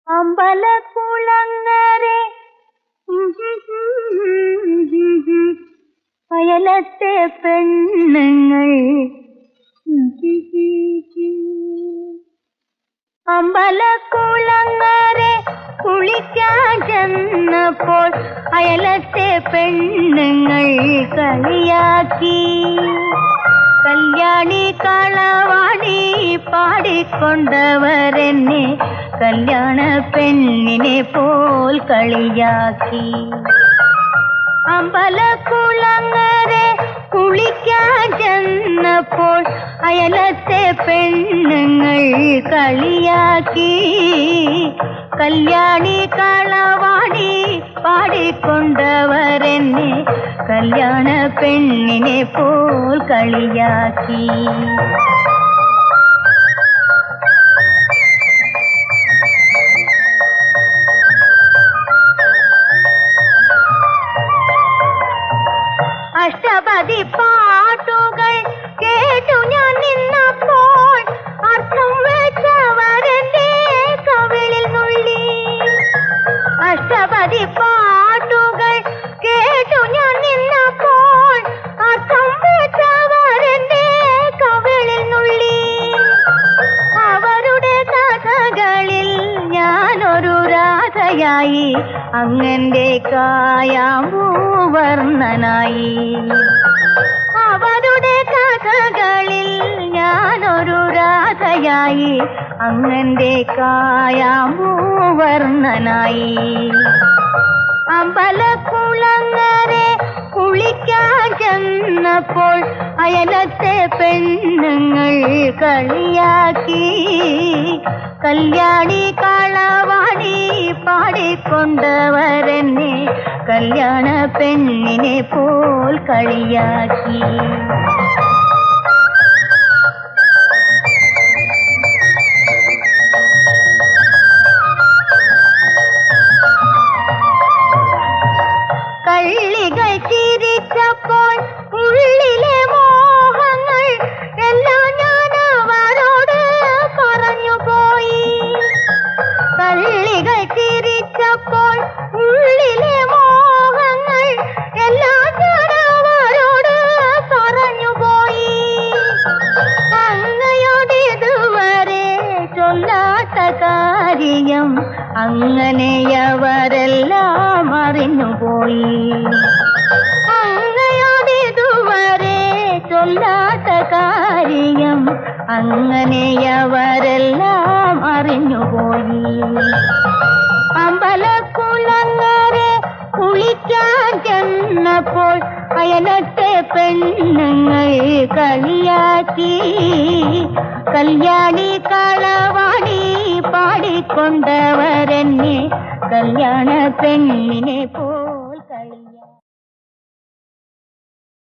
അമ്പലക്കുളങ്ങരെ അയലത്തെ പെണ്ണുങ്ങൾ അമ്പലക്കുളങ്ങരെ കുളിക്കാൻ ചെന്നപ്പോൾ അയലത്തെ പെണ്ണുങ്ങൾ കളിയാക്കി. കല്യാണി കളവാണി പാടിക്കൊണ്ടവരെന്നെ കല്യാണ പെണ്ണിനെ പോൽ കളിയാക്കി. അമ്പലക്കുളങ്ങരെ കുളിക്കാൻ ചെന്നപ്പോൾ അയലത്തെ പെണ്ണുങ്ങൾ കളിയാക്കി. കല്യാണി കളവാണി പാടിക്കൊണ്ടവരെന്നെ കല്യാണ പെണ്ണിനെ പോൽ കളിയാക്കി. അഷ്ടപതി പാട്ടുകൾ കേട്ടു ഞാൻ നിന്നപ്പോൾ അർത്ഥം വെച്ചവരെന്റെ കവിളിൽ നുള്ളി. അഷ്ടപതി പാട്ടുകൾ കേട്ടു ഞാൻ നിന്നപ്പോൾ അർത്ഥം വെച്ചവരെന്റെ കവിളിൽ നുള്ളി. അവരുടെ കഥകളിൽ ഞാനൊരു രാധയായി, അങ്ങന്റെ കായാമ്പൂവർണ്ണനായി. അവരുടെ കഥകളിൽ ഞാനൊരു രാധയായി, അങ്ങന്റെ കായാമ്പൂവർണ്ണനായി. അമ്പലക്കുളങ്ങരെ കുളിക്കാൻ ചെന്നപ്പോൾ അയലത്തെ പെണ്ണുങ്ങൾ കളിയാക്കി. കല്യാണി കളവാണി പാടിക്കൊണ്ടവരെന്നെ കല്യാണ പെണ്ണിനെ പോൽ കളിയാക്കി. കള്ളികൾ ചിരിച്ചപ്പോൾ ഉള്ളിലെ മോഹങ്ങൾ എല്ലാം ഞാൻ അവരോട് പറഞ്ഞുപോയി. കള്ളികൾ ചിരിച്ചപ്പോൾ ഉള്ളിലെ മോഹങ്ങൾ എല്ലാം ഞാൻ അവരോട് പറഞ്ഞുപോയി. അങ്ങയോടിതുവരെ ചൊല്ലാത്ത കാര്യം അങ്ങനെയവരെല്ലാം അറിഞ്ഞുപോയി. അങ്ങയോടിതുവരെ ചൊല്ലാത്ത കാര്യം അങ്ങനെയവരെല്ലാം അറിഞ്ഞുപോയി. അമ്പലക്കുളങ്ങരെ കുളിക്കാൻ ചെന്നപ്പോൾ അയലത്തെ പെണ്ണുങ്ങൾ കളിയാക്കി. കല്യാണി കളവാണി പാടിക്കൊണ്ടവരെന്നെ കല്യാണ പെണ്ണിനെ പോ